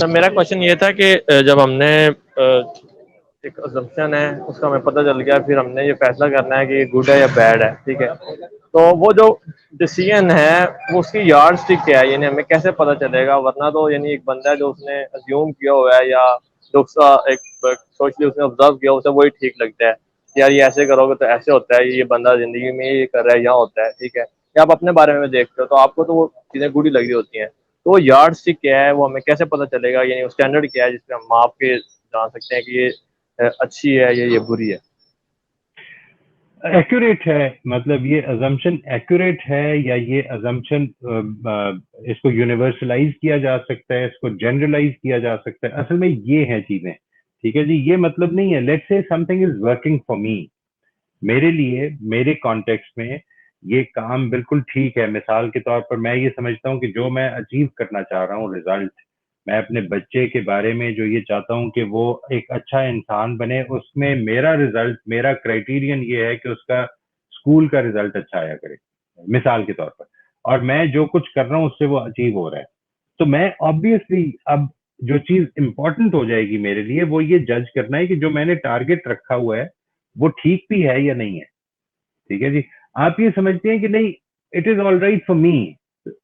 Sir मेरा question ये था कि जब हमने एक अजम्पशन है उसका हमें पता चल गया, फिर हमने ये फैसला करना है कि ये गुड है या बैड है, ठीक है। तो वो जो डिसीजन है वो उसकी यार्ड स्टिक क्या है, यानी हमें कैसे पता चलेगा? वरना तो यानी एक बंदा है जो उसने अज्यूम किया हुआ है या जो उसका एक सोशली उसने ऑब्जर्व किया, उसे वही ठीक लगता है कि यार ये ऐसे करोगे तो ऐसे होता है, ये बंदा जिंदगी में ये कर रहा है, यहाँ होता है, ठीक है। या आप अपने बारे में देखते हो तो आपको तो वो चीज़ें गुड ही लग रही होती हैं। तो वो यार्ड स्टिक क्या है, वो हमें कैसे पता चलेगा, यानी वो स्टैंडर्ड क्या है जिसपे हम माप के जान सकते हैं कि ये अच्छी है या ये बुरी है? एक्यूरेट है, मतलब ये अजम्पशन एक्यूरेट है या ये अजम्पशन इसको यूनिवर्सलाइज किया जा सकता है, इसको जनरलाइज किया जा सकता है। असल में ये है चीजें, ठीक है जी। ये मतलब नहीं है let's say something is working for me, मेरे लिए मेरे कॉन्टेक्स्ट में ये काम बिल्कुल ठीक है। मिसाल के तौर पर मैं ये समझता हूँ कि जो मैं अचीव करना चाह रहा हूँ रिजल्ट, मैं अपने बच्चे के बारे में जो ये चाहता हूँ कि वो एक अच्छा इंसान बने, उसमें मेरा रिजल्ट, मेरा क्राइटेरियन ये है कि उसका स्कूल का रिजल्ट अच्छा आया करे, मिसाल के तौर पर। और मैं जो कुछ कर रहा हूँ उससे वो अचीव हो रहा है, तो मैं ऑब्वियसली अब जो चीज इंपॉर्टेंट हो जाएगी मेरे लिए वो ये जज करना है कि जो मैंने टारगेट रखा हुआ है वो ठीक भी है या नहीं है। ठीक है जी। आप ये समझते हैं कि नहीं, it is all right for me.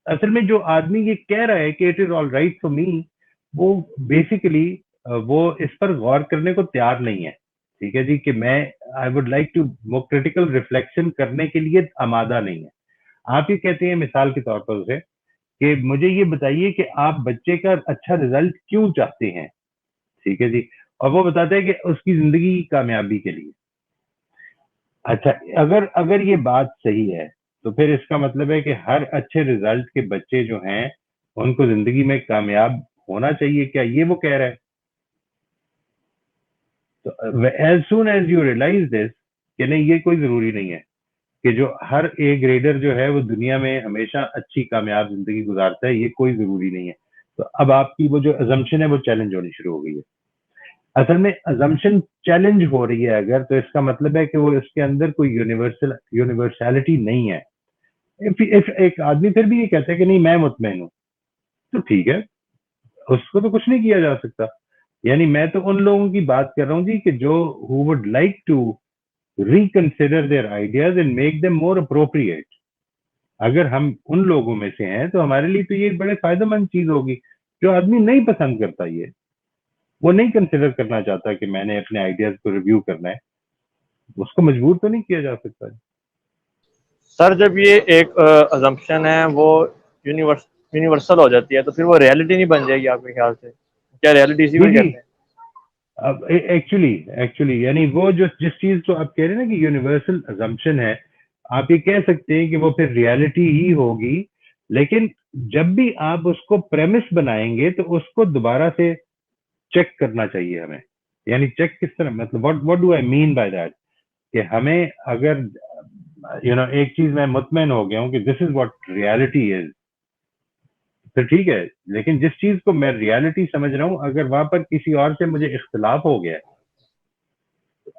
असल में जो आदमी ये कह रहा है कि it is all right for me, वो बेसिकली वो इस पर गौर करने को तैयार नहीं है। ठीक है जी, कि मैं आई वुड लाइक टू वो क्रिटिकल रिफ्लेक्शन करने के लिए आमादा नहीं है। आप ये कहते हैं मिसाल के तौर पर उसे कि मुझे ये बताइए कि आप बच्चे का अच्छा रिजल्ट क्यों चाहते हैं। ठीक है जी। और वो बताता है कि उसकी जिंदगी की कामयाबी के लिए। अच्छा, अगर अगर ये बात सही है तो फिर इसका मतलब है कि हर अच्छे रिजल्ट के बच्चे जो हैं उनको जिंदगी में कामयाब होना चाहिए, क्या ये वो कह रहा है? तो as soon as you realise this कि नहीं, ये कोई जरूरी नहीं है कि जो हर ए ग्रेडर जो है वो दुनिया में हमेशा अच्छी कामयाब जिंदगी गुजारता है, ये कोई जरूरी नहीं है। तो अब आपकी वो जो अजम्पशन है वो चैलेंज होनी शुरू हो गई है। असल में अजम्पशन चैलेंज हो रही है अगर, तो इसका मतलब है कि वो इसके अंदर कोई यूनिवर्सैलिटी नहीं है। इफ एक आदमी फिर भी ये कहता है कि नहीं मैं मुतमईन हूँ, तो ठीक है, उसको तो कुछ नहीं किया जा सकता। यानी मैं तो उन लोगों की बात कर रहा हूँ जी कि जो who would like to reconsider their ideas and make them more appropriate. अगर हम उन लोगों में से हैं तो हमारे लिए तो ये बड़े फायदेमंद चीज होगी। जो आदमी नहीं पसंद करता ये, वो नहीं कंसिडर करना चाहता कि मैंने अपने आइडियाज को रिव्यू करना है, उसको मजबूर तो नहीं किया जा सकता। सर जब ये एक अजम्पशन है वो यूनिवर्सल हो जाती है तो फिर वो रियलिटी नहीं बन जाएगी आपके ख्याल से? क्या रियलिटी इसी को जी ही जी। कहते हैं? अब एक्चुअली एक्चुअली यानी वो जो जिस चीज को आप कह रहे हैं ना कि यूनिवर्सल अजम्पशन है, आप ये कह सकते हैं कि वो फिर रियलिटी ही होगी। लेकिन जब भी आप उसको प्रेमिस बनाएंगे तो उसको दोबारा से चेक करना चाहिए हमें। यानी चेक किस तरह, मतलब what do I mean by that, कि हमें अगर एक चीज मैं मुतमईन हो गया हूँ कि this is what reality is, तो ठीक है। लेकिन जिस चीज को मैं रियलिटी समझ रहा हूँ अगर वहां पर किसी और से मुझे इख्तलाफ हो गया,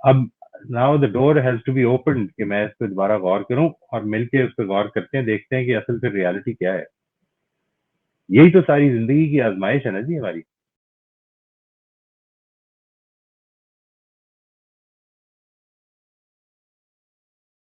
अब now the door has to be open कि मैं इस पर दोबारा गौर करूं और मिलके उस पर गौर करते हैं, देखते हैं कि असल फिर रियलिटी क्या है। यही तो सारी जिंदगी की आजमाइश है ना जी हमारी।